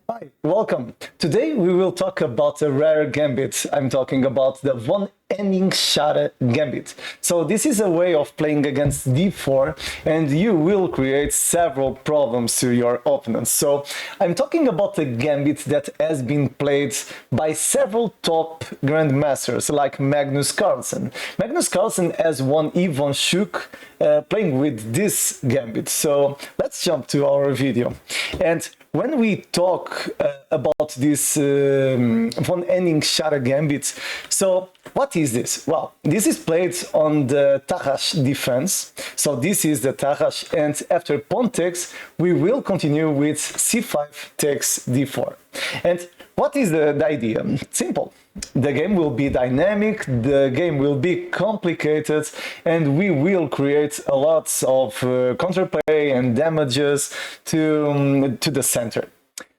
Hi, welcome. Today we will talk about a rare gambit. I'm talking about the von Hennig-Schara Gambit. So this is a way of playing against d4 and you will create several problems to your opponents. So I'm talking about a gambit that has been played by several top grandmasters like Magnus Carlsen. Magnus Carlsen has won Ivan Schuch playing with this gambit. So let's jump to our video. And when we talk about this von Hennig-Schara Gambit, so what is this? Well, this is played on the Tarrasch defense. So this is the Tarrasch, and after pawn takes, we will continue with c5 takes d4. And what is the idea? Simple. The game will be dynamic, the game will be complicated, and we will create a lot of counterplay and damages to the center.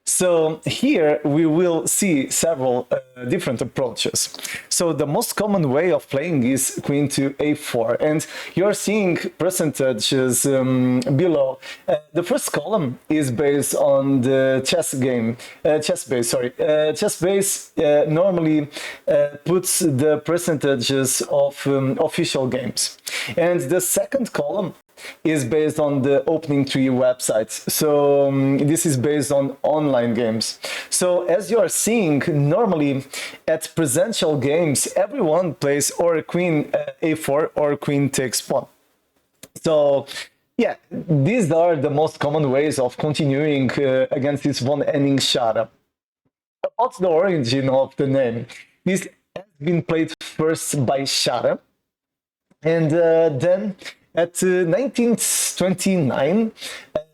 So here we will see several different approaches. So the most common way of playing is queen to a4, and you're seeing percentages below. The first column is based on the chess base. Chess base normally puts the percentages of official games, and the second column is based on the opening three websites. So this is based on online games. So as you are seeing, normally at presential games, everyone plays or queen a4 or queen takes pawn. So yeah, these are the most common ways of continuing against this von Hennig-Schara. About the origin of the name, this has been played first by Schara, and then at 1929,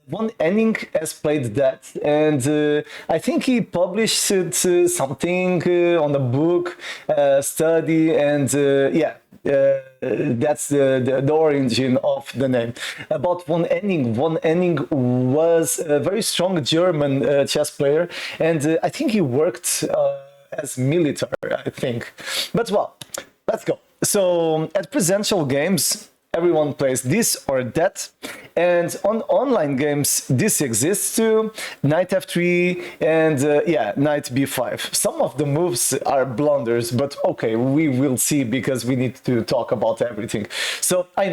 von Hennig has played that, and I think he published something on a book, study, and yeah, that's the origin of the name. About von Hennig, von Hennig was a very strong German chess player, and I think he worked as military, I think. But well, let's go. So at presential games, everyone plays this or that, and on online games this exists too. Knight f3 and yeah, knight b5. Some of the moves are blunders, but okay, we will see because we need to talk about everything. So I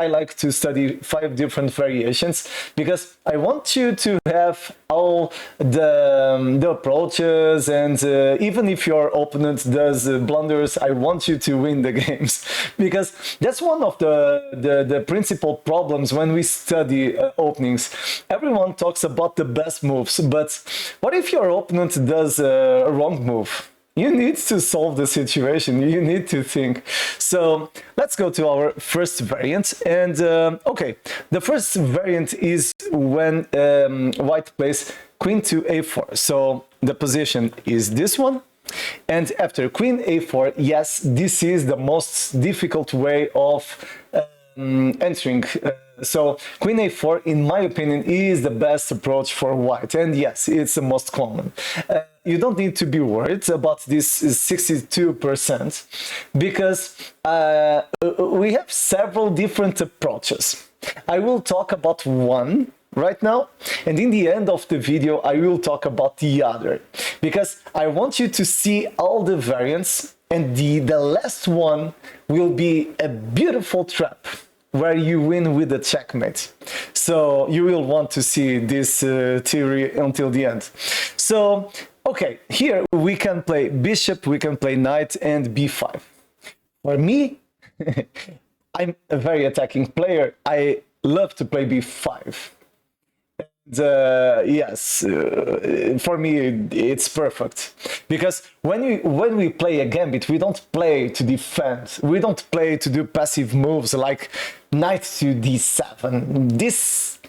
like to study 5 different variations because I want you to have all the approaches, and even if your opponent does blunders, I want you to win the games, because that's one of the principal problems when we study openings. Everyone talks about the best moves, but what if your opponent does a wrong move? You need to solve the situation, you need to think. So let's go to our first variant, and okay, the first variant is when white plays queen to a4. So the position is this one, and after queen a4, yes, this is the most difficult way of entering. So queen a4, in my opinion, is the best approach for white, and yes, it's the most common. You don't need to be worried about this 62%, because we have several different approaches. I will talk about one right now, and in the end of the video I will talk about the other, because I want you to see all the variants, and the last one will be a beautiful trap where you win with a checkmate. So you will want to see this theory until the end. So okay, here we can play bishop, we can play knight, and b5. For me, I'm a very attacking player. I love to play b5. Yes, for me it's perfect, because when we play a gambit, we don't play to defend, we don't play to do passive moves like knight to d7. This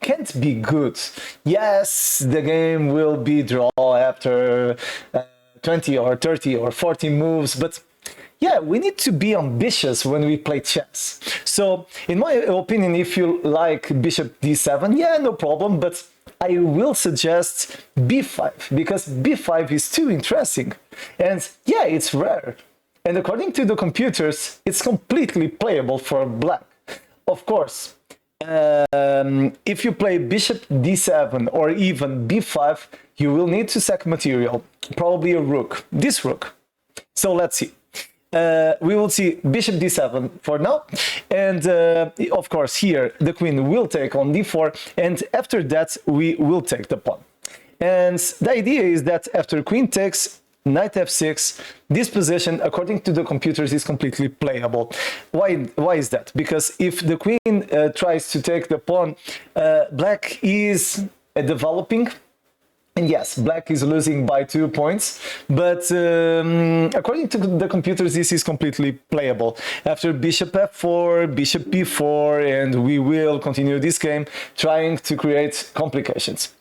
can't be good. Yes, the game will be draw after 20 or 30 or 40 moves, but yeah, we need to be ambitious when we play chess. So, in my opinion, if you like bishop d7, yeah, no problem, but I will suggest b5, because b5 is too interesting. And yeah, it's rare. And according to the computers, it's completely playable for black. Of course, if you play bishop d7 or even b5, you will need to sack material, probably a rook, this rook. So let's see. We will see bishop d7 for now, and of course here the queen will take on d4, and after that we will take the pawn. And the idea is that after queen takes, knight f6, this position, according to the computers, is completely playable. Why is that? Because if the queen tries to take the pawn, black is developing. And yes, black is losing by 2 points, but according to the computers, this is completely playable. After bishop f4, bishop b4, and we will continue this game trying to create complications.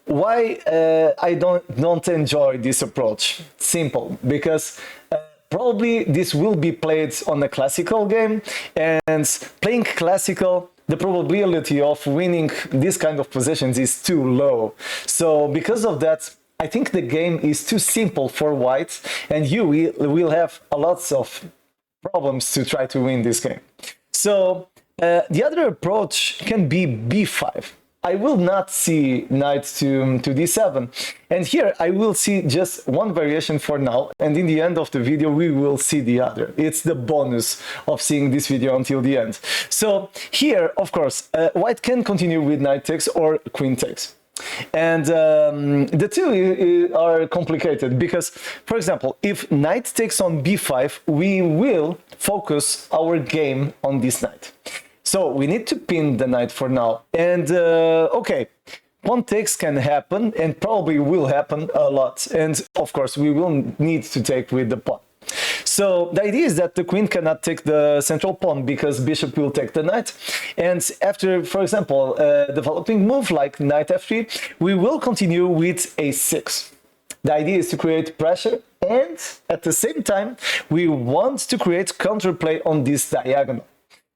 Why I don't enjoy this approach? Simple, because probably this will be played on a classical game, and playing classical, the probability of winning this kind of positions is too low. So because of that, I think the game is too simple for white, and you will have a lot of problems to try to win this game. So the other approach can be b5. I will not see knight to d7, and here I will see just one variation for now, and in the end of the video we will see the other. It's the bonus of seeing this video until the end. So here, of course, white can continue with knight takes or queen takes. And the two are complicated because, for example, if knight takes on b5, we will focus our game on this knight. So we need to pin the knight for now. And okay, pawn takes can happen and probably will happen a lot. And of course, we will need to take with the pawn. So the idea is that the queen cannot take the central pawn because bishop will take the knight. And after, for example, a developing move like knight f3, we will continue with a6. The idea is to create pressure, and at the same time, we want to create counterplay on this diagonal.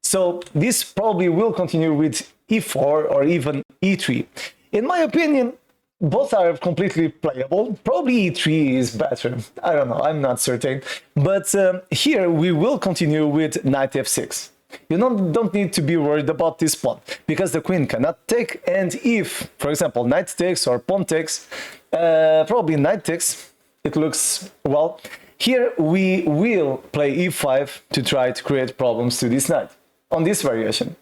So this probably will continue with e4 or even e3. In my opinion, both are completely playable. Probably e3 is better. I don't know, I'm not certain. But here we will continue with knight f6. You don't need to be worried about this pawn, because the queen cannot take, and if, for example, knight takes or pawn takes, probably knight takes, it looks well. Here we will play e5 to try to create problems to this knight on this variation.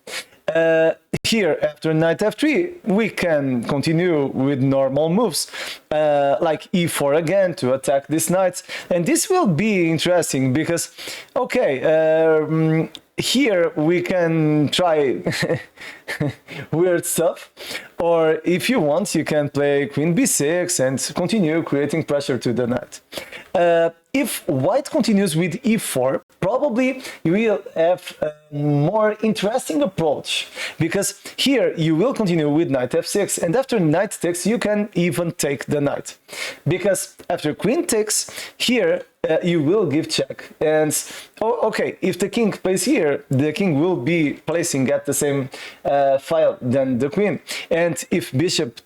Here, after knight f3, we can continue with normal moves, like e4 again to attack this knight. And this will be interesting because, okay, here we can try weird stuff, or if you want, you can play queen b6 and continue creating pressure to the knight. If white continues with e4, probably you will have a more interesting approach, because here you will continue with knight f6, and after knight takes you can even take the knight, because after queen takes, here you will give check, and okay, if the king plays here, the king will be placing at the same file than the queen, and if bishop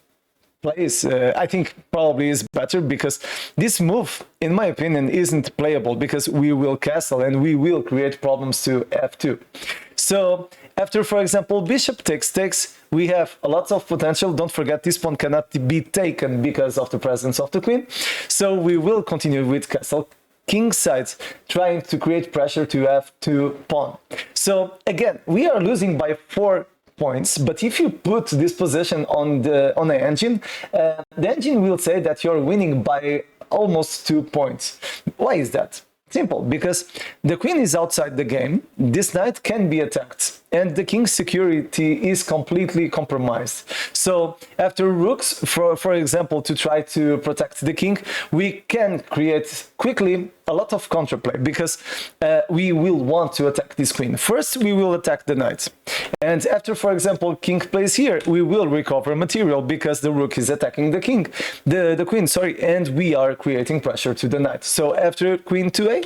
plays, I think probably is better, because this move, in my opinion, isn't playable, because we will castle and we will create problems to f2. So after, for example, bishop takes, we have a lot of potential. Don't forget, this pawn cannot be taken because of the presence of the queen. So we will continue with castle king side, trying to create pressure to f2 pawn. So again, we are losing by 4 points, but if you put this position on the engine, the engine will say that you're winning by almost 2 points. Why is that? Simple, because the queen is outside the game, this knight can be attacked, and the king's security is completely compromised. So after rooks, for example, to try to protect the king, we can create quickly a lot of counterplay, because we will want to attack this queen. First, we will attack the knight, and after, for example, king plays here, we will recover material because the rook is attacking the king, the queen, sorry, and we are creating pressure to the knight. So after queen to a,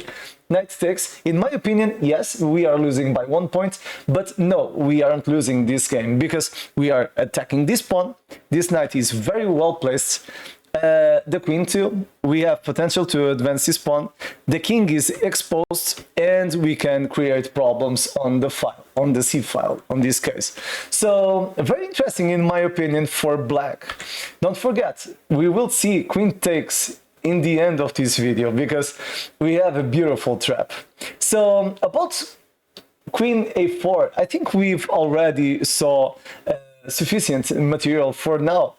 knight takes, in my opinion, yes, we are losing by 1 point, but no, we aren't losing this game, because we are attacking this pawn, this knight is very well placed, the queen too. We have potential to advance this pawn. The king is exposed, and we can create problems on the file, on the c file, on this case. So very interesting in my opinion for black. Don't forget, we will see queen takes in the end of this video because we have a beautiful trap. So about queen a4, I think we've already saw sufficient material for now.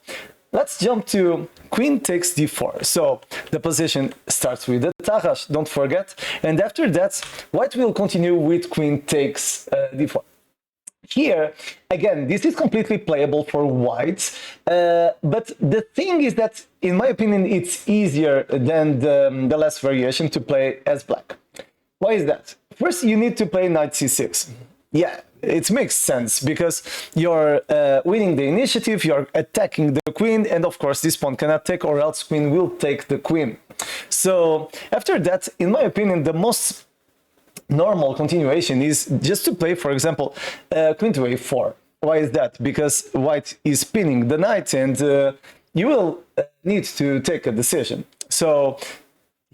Let's jump to queen takes d4. So the position starts with the Tarrasch, don't forget, and after that white will continue with queen takes d4. Here, again, this is completely playable for white, but the thing is that, in my opinion, it's easier than the last variation to play as black. Why is that? First, you need to play knight c6. Yeah, it makes sense, because you're winning the initiative, you're attacking the queen, and of course this pawn cannot take, or else queen will take the queen. So, after that, in my opinion, the most normal continuation is just to play, for example, queen to a4. Why is that? Because white is pinning the knight, and you will need to take a decision. So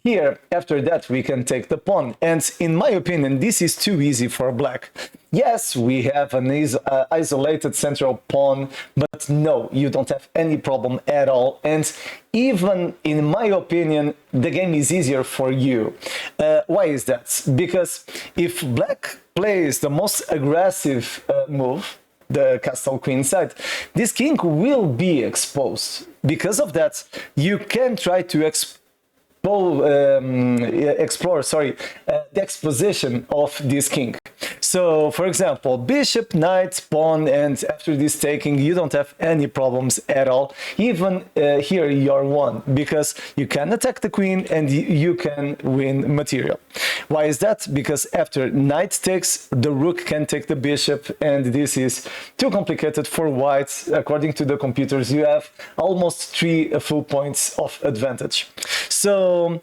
here, after that, we can take the pawn, and in my opinion, this is too easy for black. Yes, we have an isolated central pawn, but no, you don't have any problem at all, and even in my opinion, the game is easier for you. Why is that? Because if black plays the most aggressive move, the castle queen side, this king will be exposed. Because of that, you can try to explore the exposition of this king. So, for example, bishop, knight, pawn, and after this taking, you don't have any problems at all. Even here you're won, because you can attack the queen and you can win material. Why is that? Because after knight takes, the rook can take the bishop, and this is too complicated for white. According to the computers, you have almost 3 full points of advantage. So,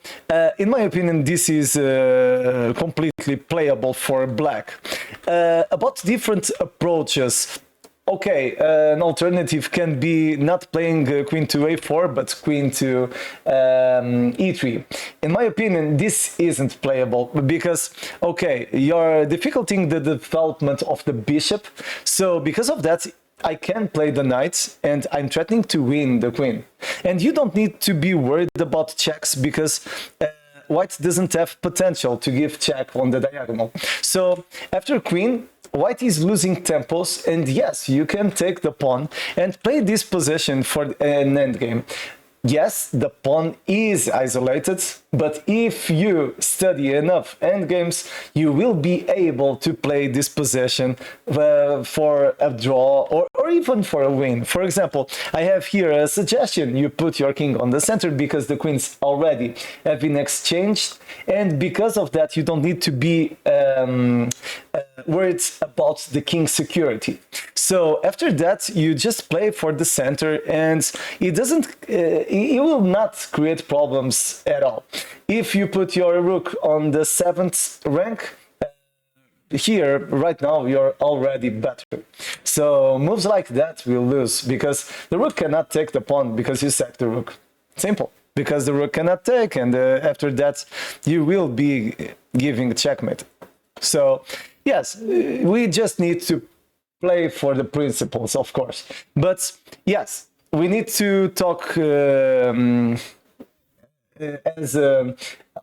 in my opinion, this is completely playable for black. About different approaches, okay, an alternative can be not playing queen to a4, but queen to e3. In my opinion, this isn't playable because, okay, you're difficulting the development of the bishop, so because of that, I can play the knight, and I'm threatening to win the queen. And you don't need to be worried about checks, because white doesn't have potential to give check on the diagonal. So after queen, white is losing tempos, and yes, you can take the pawn and play this position for an endgame. Yes, the pawn is isolated, but if you study enough endgames, you will be able to play this position for a draw or even for a win. For example, I have here a suggestion. You put your king on the center because the queens already have been exchanged, and because of that, you don't need to be worried about the king's security. So after that, you just play for the center, and it doesn't... it will not create problems at all. If you put your rook on the 7th rank, here, right now, you're already better. So moves like that will lose, because the rook cannot take the pawn because you sack the rook. Simple. Because the rook cannot take, and after that, you will be giving checkmate. So, yes, we just need to play for the principles, of course. But, yes, we need to talk as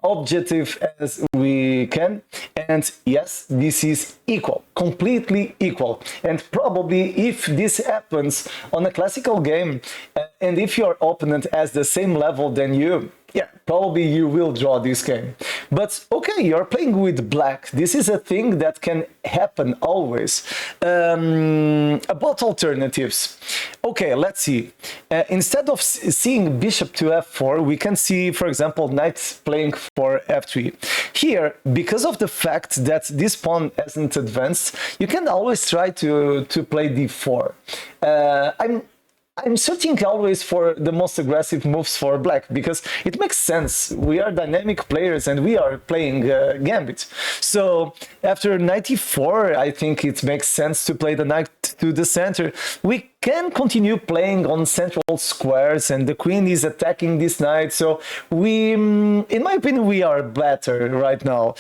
objective as we can, and yes, this is equal, completely equal. And probably if this happens on a classical game, and if your opponent has the same level than you, yeah, probably you will draw this game. But okay, you're playing with black. This is a thing that can happen always. About alternatives. Okay, let's see. Instead of seeing bishop to f4, we can see, for example, knight playing for f3. Here, because of the fact that this pawn hasn't advanced, you can always try to play d4. I'm searching always for the most aggressive moves for black because it makes sense. We are dynamic players and we are playing Gambit. So after knight e4, I think it makes sense to play the knight to the center. We can continue playing on central squares and the queen is attacking this knight. So we, in my opinion, we are better right now.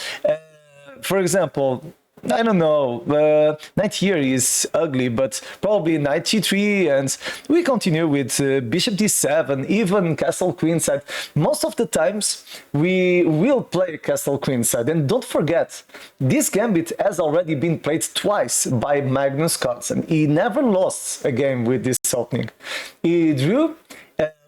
For example, I don't know, knight here is ugly, but probably knight g3, and we continue with bishop d7, even castle queenside. Most of the times we will play castle queenside, and don't forget, this gambit has already been played twice by Magnus Carlsen. He never lost a game with this opening. He drew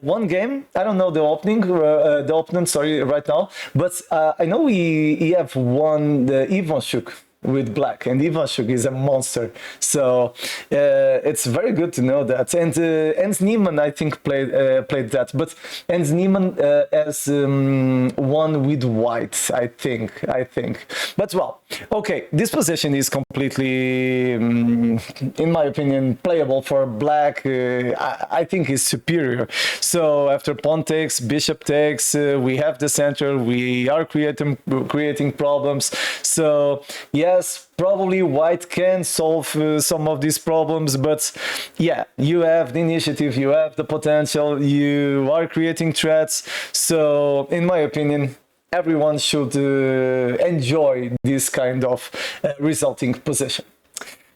one game. I don't know the opponent, sorry, right now, but I know he have won the Ivanchuk with black, and Ivanchuk is a monster, so it's very good to know that. And Hans Niemann, I think, played that, but Hans Niemann has won with white, I think. But well, okay, this position is completely, in my opinion, playable for black. I think is superior. So after pawn takes, bishop takes, we have the center, we are creating problems. So yes, probably white can solve some of these problems, but yeah, you have the initiative, you have the potential, you are creating threats. So in my opinion, everyone should enjoy this kind of resulting position.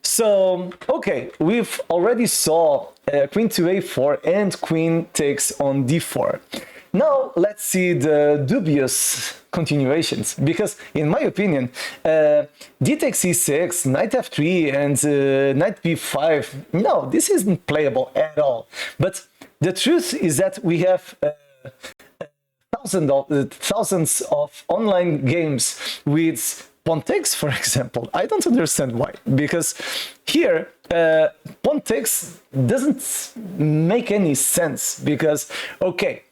So, okay, we've already saw queen to a4 and queen takes on d4. Now let's see the dubious continuations, because in my opinion, d takes e6, knight f3 and knight b5, no, this isn't playable at all. But the truth is that we have thousands of online games with pawn takes, for example. I don't understand why, because here pawn takes doesn't make any sense, because okay,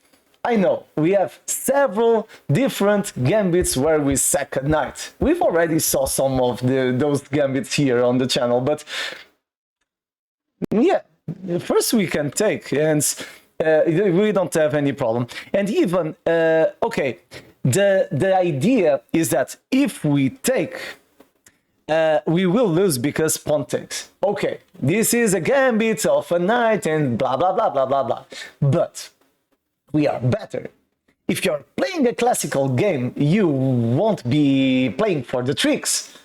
I know we have several different gambits where we sack a knight. We've already saw some of those gambits here on the channel, but yeah, first we can take, and we don't have any problem. And even okay, the idea is that if we take, we will lose because pawn takes. Okay, this is a gambit of a knight and blah blah blah blah blah blah. But we are better. If you're playing a classical game, you won't be playing for the tricks.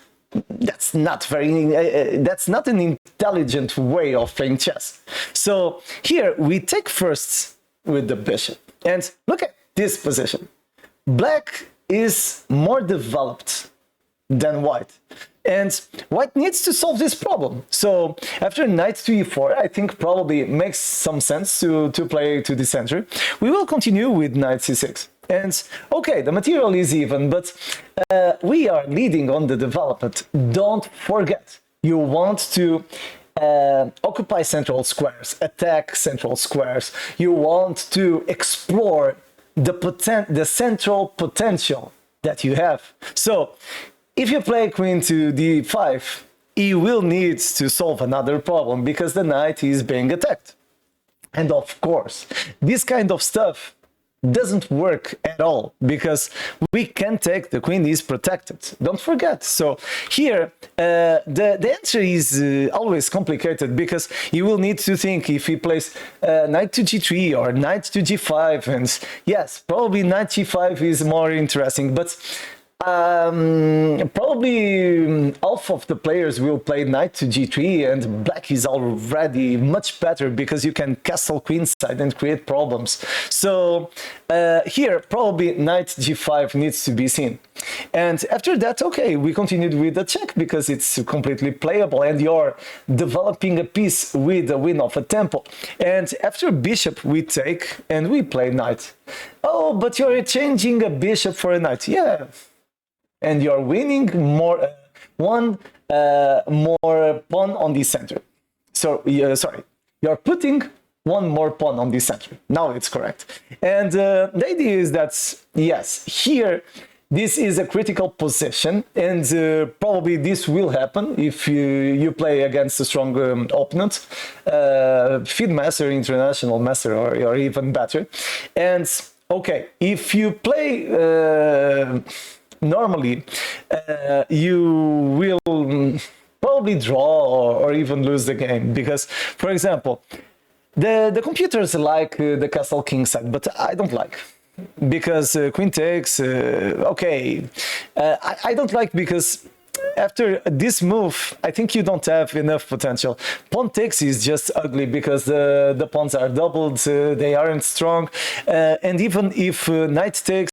That's not an intelligent way of playing chess. So here we take first with the bishop, and look at this position. Black is more developed than white, and white needs to solve this problem. So after knight to e4, I think probably it makes some sense to play to the center. We will continue with knight c6. And okay, the material is even, but we are leading on the development. Don't forget, you want to occupy central squares, attack central squares. You want to explore the central potential that you have. So if you play queen to d5, you will need to solve another problem because the knight is being attacked. And of course, this kind of stuff doesn't work at all because we can take, the queen is protected. Don't forget. So here the answer is always complicated because you will need to think if he plays knight to g3 or knight to g5, and yes, probably knight g5 is more interesting, but probably half of the players will play knight to g3, and black is already much better because you can castle queenside and create problems. So here probably knight g5 needs to be seen. And after that, okay, we continued with the check because it's completely playable and you're developing a piece with the win of a tempo. And after bishop we take and we play knight. Oh, but you're changing a bishop for a knight. Yeah. And you're winning one more pawn on the center. So, sorry, you're putting one more pawn on the center. Now it's correct. And the idea is that, yes, here this is a critical position, and probably this will happen if you play against a strong opponent, feed master, international master, or even better. And okay, if you play normally, you will probably draw or even lose the game, because, for example, the computers like the castle king side, but I don't like, because queen takes. Okay, I don't like, because after this move, I think you don't have enough potential. Pawn takes is just ugly, because the pawns are doubled, they aren't strong, and even if knight takes,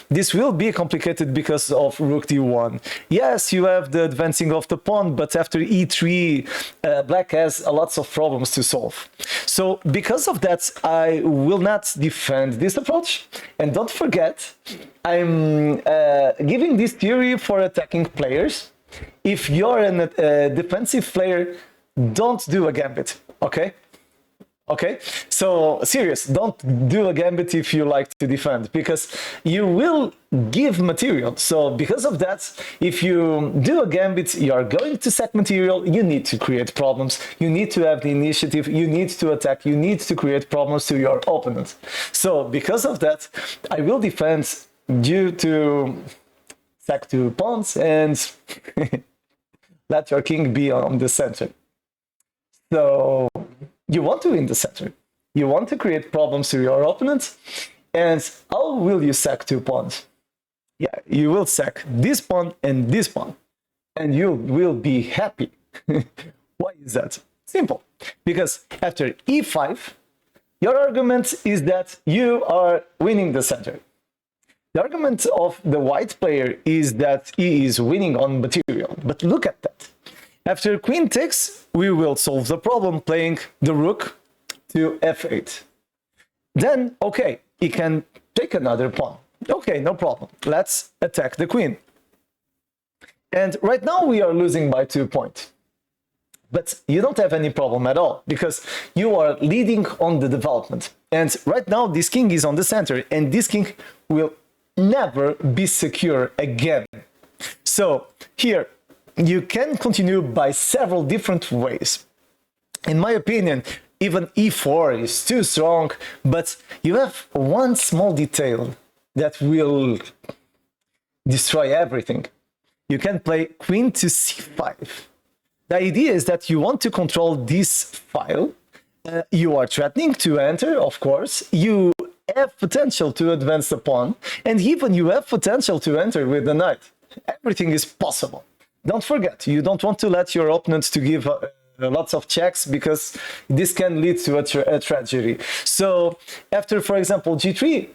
this will be complicated because of rook d1. Yes, you have the advancing of the pawn, but after e3, black has a lots of problems to solve. So because of that, I will not defend this approach. And don't forget, I'm giving this theory for attacking players. If you're a defensive player, don't do a gambit, okay? Okay, so serious, don't do a gambit if you like to defend, because you will give material. So because of that, if you do a gambit, you are going to sack material, you need to create problems, you need to have the initiative, you need to attack, you need to create problems to your opponent. So because of that, I will defend due to sack 2 pawns and let your king be on the center. So you want to win the center. You want to create problems to your opponent. And how will you sack 2 pawns? Yeah, you will sack this pawn and this pawn. And you will be happy. Why is that? Simple. Because after e5, your argument is that you are winning the center. The argument of the white player is that he is winning on material. But look at that. After queen takes, we will solve the problem playing the rook to f8. Then, okay, he can take another pawn. Okay, no problem. Let's attack the queen. And right now we are losing by 2 points. But you don't have any problem at all, because you are leading on the development. And right now this king is on the center, and this king will never be secure again. So here you can continue by several different ways. In my opinion, even e4 is too strong, but you have one small detail that will destroy everything. You can play queen to c5. The idea is that you want to control this file. You are threatening to enter, of course. You have potential to advance the pawn, and even you have potential to enter with the knight. Everything is possible. Don't forget, you don't want to let your opponents to give lots of checks, because this can lead to a tragedy. So after, for example, g3,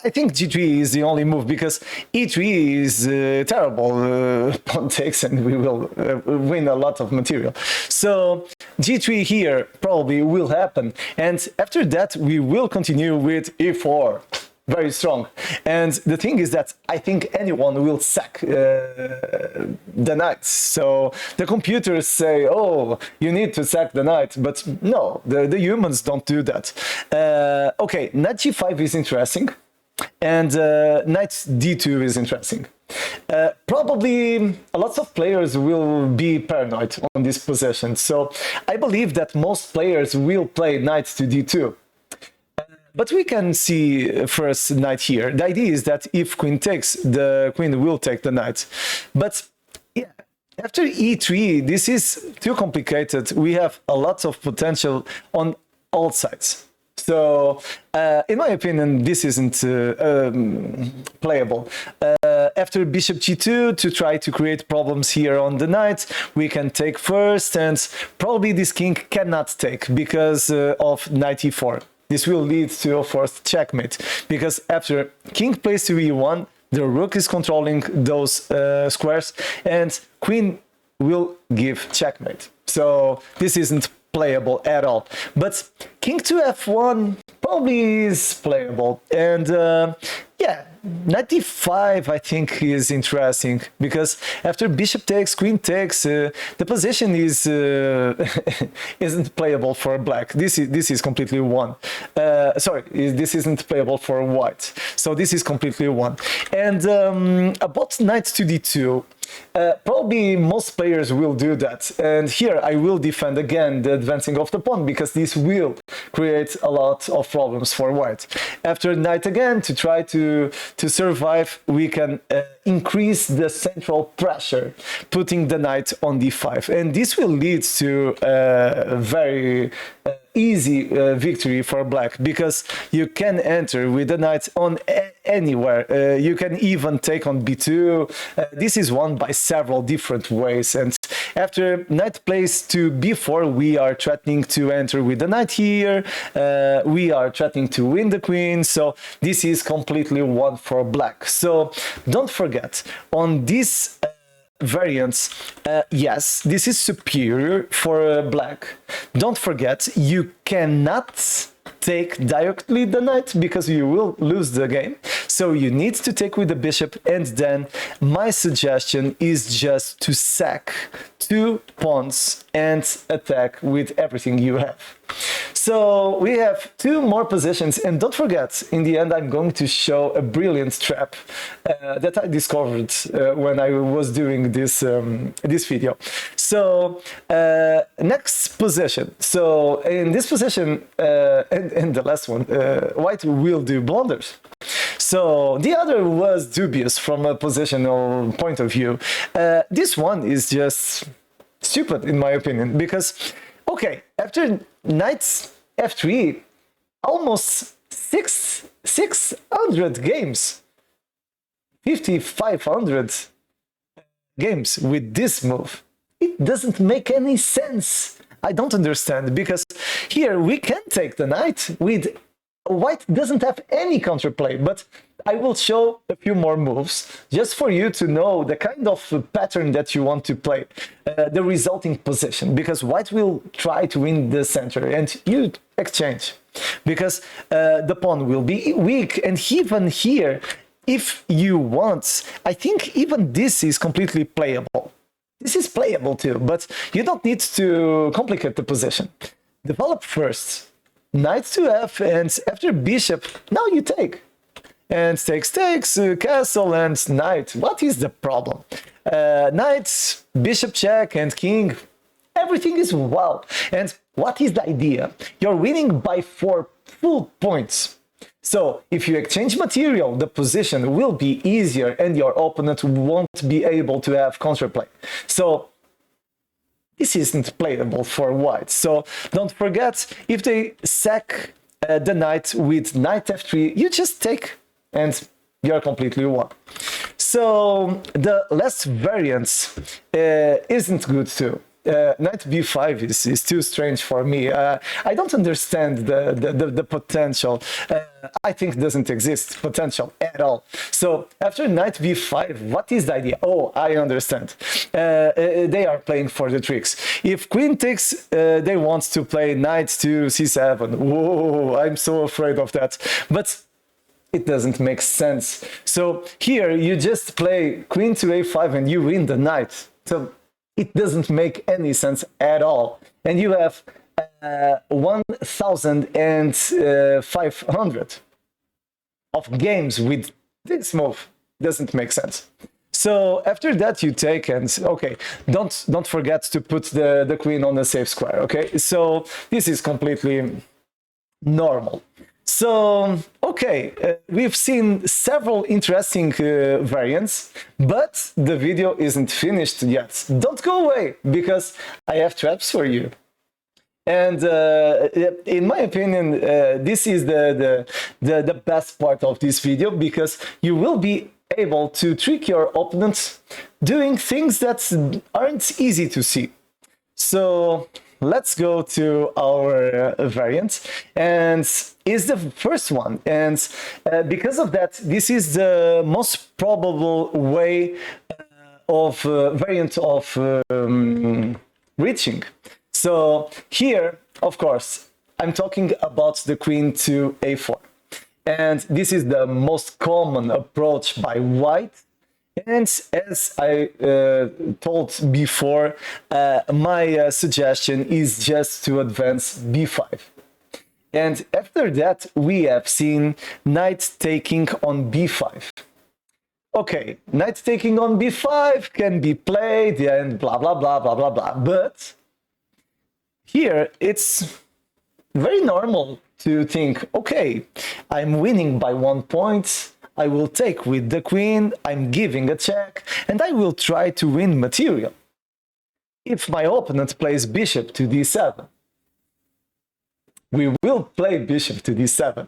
I think g3 is the only move, because e3 is terrible. Pawn takes, and we will win a lot of material. So g3 here probably will happen, and after that we will continue with e4. Very strong. And the thing is that I think anyone will sack the knight. So the computers say, oh, you need to sack the knight. But no, the humans don't do that. Okay, knight g5 is interesting. And knight d2 is interesting. Probably lots of players will be paranoid on this position. So I believe that most players will play knight to d2. But we can see first knight here. The idea is that if queen takes, the queen will take the knight. But yeah, after e3, this is too complicated. We have a lot of potential on all sides. So, in my opinion, this isn't playable. After bishop g2, to try to create problems here on the knight, we can take first, and probably this king cannot take because of knight e4. This will lead to a forced checkmate, because after king plays to e1, the rook is controlling those squares, and queen will give checkmate. So this isn't playable at all. But king to f1 probably is playable, and yeah, knight d5, I think, is interesting because after bishop takes, queen takes, the position is isn't playable for black. This is completely won. Sorry, this isn't playable for white. So this is completely won. And about knight to d2. Probably most players will do that, and here I will defend again the advancing of the pawn because this will create a lot of problems for white. After knight again, to try to survive, we can increase the central pressure, putting the knight on d5, and this will lead to a very easy victory for black because you can enter with the knight on anywhere. You can even take on b2. This is won by several different ways, and after knight plays to b4, we are threatening to enter with the knight here. We are threatening to win the queen, so this is completely won for black. So don't forget, on this variants, yes, this is superior for black. Don't forget, you cannot take directly the knight because you will lose the game. So you need to take with the bishop, and then my suggestion is just to sack 2 pawns and attack with everything you have. So we have 2 more positions, and don't forget, in the end I'm going to show a brilliant trap that I discovered when I was doing this this video. So next position. So in this position, and the last one, white will do blunders. So the other was dubious from a positional point of view. This one is just stupid in my opinion because, okay, after knight f3, almost 600 games, 5,500 games with this move. It doesn't make any sense. I don't understand, because here we can take the knight with white doesn't have any counterplay, but I will show a few more moves just for you to know the kind of pattern that you want to play, the resulting position, because white will try to win the center and you exchange, because the pawn will be weak. And even here, if you want, I think even this is completely playable. This is playable too, but you don't need to complicate the position. Develop first. Knight to f, and after bishop, now you take. And takes, castle and knight. What is the problem? Knight, bishop check, and king. Everything is wow. And what is the idea? You're winning by 4 full points. So if you exchange material, the position will be easier and your opponent won't be able to have counterplay. So this isn't playable for white. So don't forget, if they sack the knight with knight f3, you just take and you're completely won. So the last variance isn't good too. Knight b5 is too strange for me. I don't understand the potential. I think it doesn't exist potential at all. So after knight b5, what is the idea? Oh, I understand. They are playing for the tricks. If queen takes, they want to play knight to c7. Whoa, I'm so afraid of that. But it doesn't make sense. So here you just play queen to a5 and you win the knight. So it doesn't make any sense at all. And you have 1,500 of games with this move. Doesn't make sense. So after that you take, and okay, don't forget to put the queen on the safe square. Okay, so this is completely normal. So, okay, we've seen several interesting variants, but the video isn't finished yet. Don't go away, because I have traps for you. And in my opinion, this is the best part of this video, because you will be able to trick your opponents doing things that aren't easy to see. So let's go to our variant, and is the first one, and because of that, this is the most probable way of variant of reaching. So here, of course, I'm talking about the queen to a4. And this is the most common approach by white. And as I told before, my suggestion is just to advance b5. And after that, we have seen knight taking on b5. Okay, knight taking on b5 can be played and blah, blah, blah, blah, blah, blah. But here, it's very normal to think, okay, I'm winning by 1 point, I will take with the queen, I'm giving a check, and I will try to win material. If my opponent plays bishop to d7, we will play bishop to d7.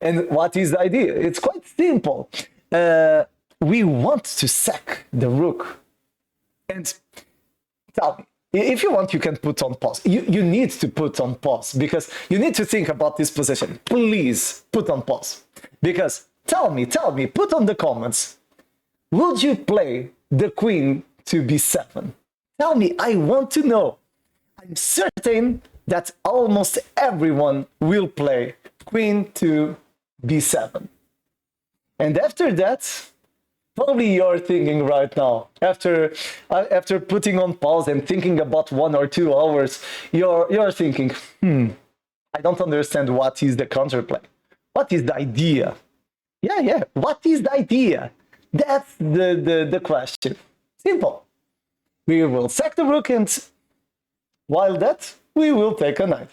And what is the idea? It's quite simple. We want to sack the rook. And tell me, if you want, you can put on pause. You need to put on pause because you need to think about this position. Please put on pause. Because tell me, put on the comments. Would you play the queen to b7? Tell me, I want to know. I'm certain that almost everyone will play queen to b7. And after that, probably you're thinking right now, after putting on pause and thinking about 1 or 2 hours, you're thinking, I don't understand what is the counterplay. What is the idea? Yeah, what is the idea? That's the question. Simple. We will sack the rook, and while that, we will take a knight.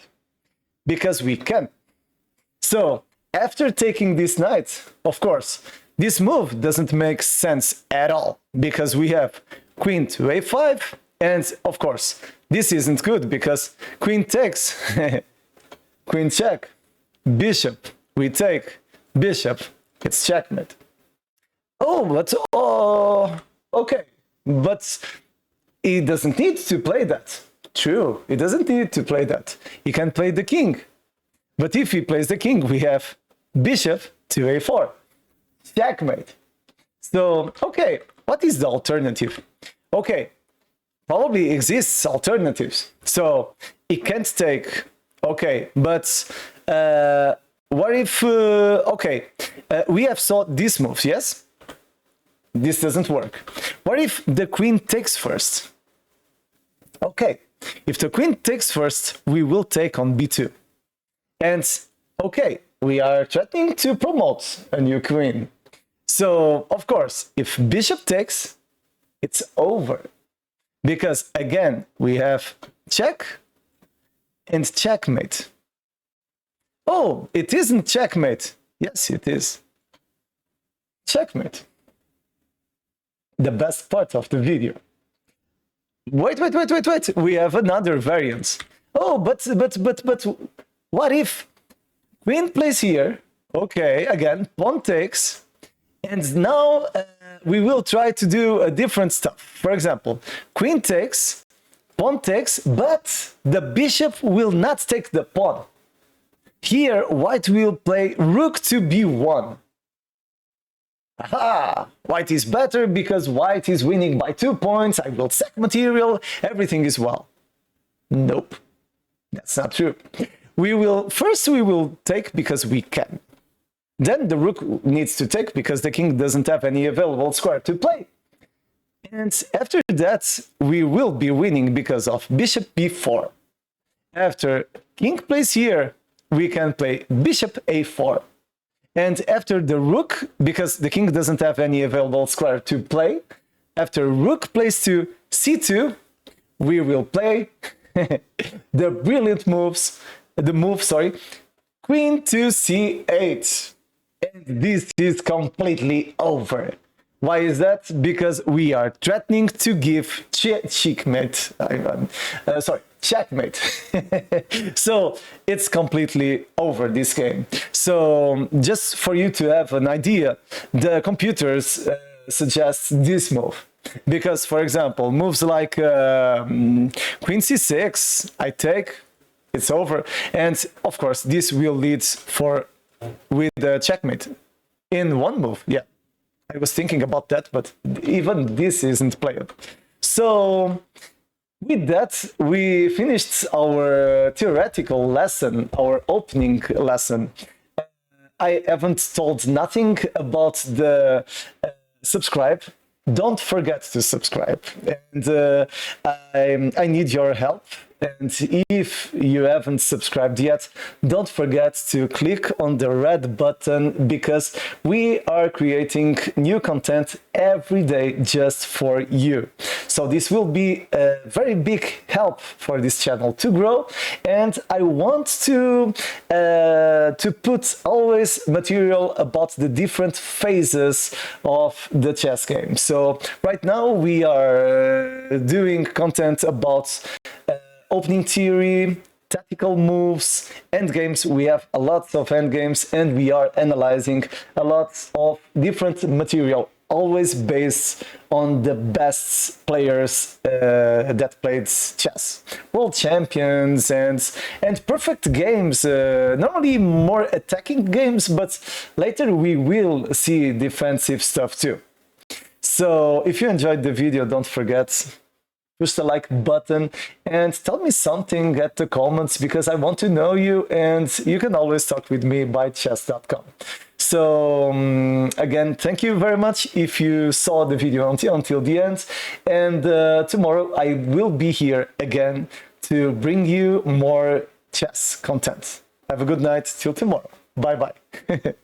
Because we can. So, after taking this knight, of course, this move doesn't make sense at all, because we have queen to a5, and of course, this isn't good, because queen takes, queen check, bishop, we take, bishop, it's checkmate. Okay, but he doesn't need to play that. True, he doesn't need to play that. He can play the king. But if he plays the king, we have bishop to a4. Checkmate. So, okay, what is the alternative? Okay, probably exists alternatives. So, it can't take, okay, but what if, we have saw this move, yes? This doesn't work. What if the queen takes first? Okay, if the queen takes first, we will take on b2. And, okay, we are threatening to promote a new queen. So, of course, if bishop takes, it's over. Because, again, we have check and checkmate. Oh, it isn't checkmate. Yes, it is. Checkmate. The best part of the video. Wait. We have another variant. Oh, but what if queen plays here? Okay, again, pawn takes. And now we will try to do a different stuff. For example, queen takes, pawn takes, but the bishop will not take the pawn. Here, white will play rook to b1. Aha! White is better because white is winning by 2 points. I will sack material. Everything is well. Nope. That's not true. We will take because we can. Then the rook needs to take because the king doesn't have any available square to play. And after that, we will be winning because of bishop b4. After king plays here, we can play bishop a4. And after the rook, because the king doesn't have any available square to play, after rook plays to c2, we will play the brilliant queen to c8. And this is completely over. Why is that? Because we are threatening to give checkmate. Checkmate. So it's completely over, this game. So just for you to have an idea, the computers suggest this move. Because, for example, moves like queen c6, I take, it's over. And of course, this will lead with the checkmate in one move. Yeah, I was thinking about that, but even this isn't playable. So with that, we finished our theoretical lesson, our opening lesson. I haven't told nothing about the subscribe. Don't forget to subscribe, and I need your help. And if you haven't subscribed yet, don't forget to click on the red button, because we are creating new content every day just for you. So this will be a very big help for this channel to grow, and I want to put always material about the different phases of the chess game. So right now we are doing content about opening theory, tactical moves, endgames. We have a lot of endgames, and we are analyzing a lot of different material, always based on the best players that played chess, world champions, and perfect games. Not only more attacking games, but later we will see defensive stuff too. So if you enjoyed the video, don't forget, push the like button and tell me something at the comments, because I want to know you, and you can always talk with me by chess.com. So again, thank you very much if you saw the video until the end, and tomorrow I will be here again to bring you more chess content. Have a good night till tomorrow. Bye bye.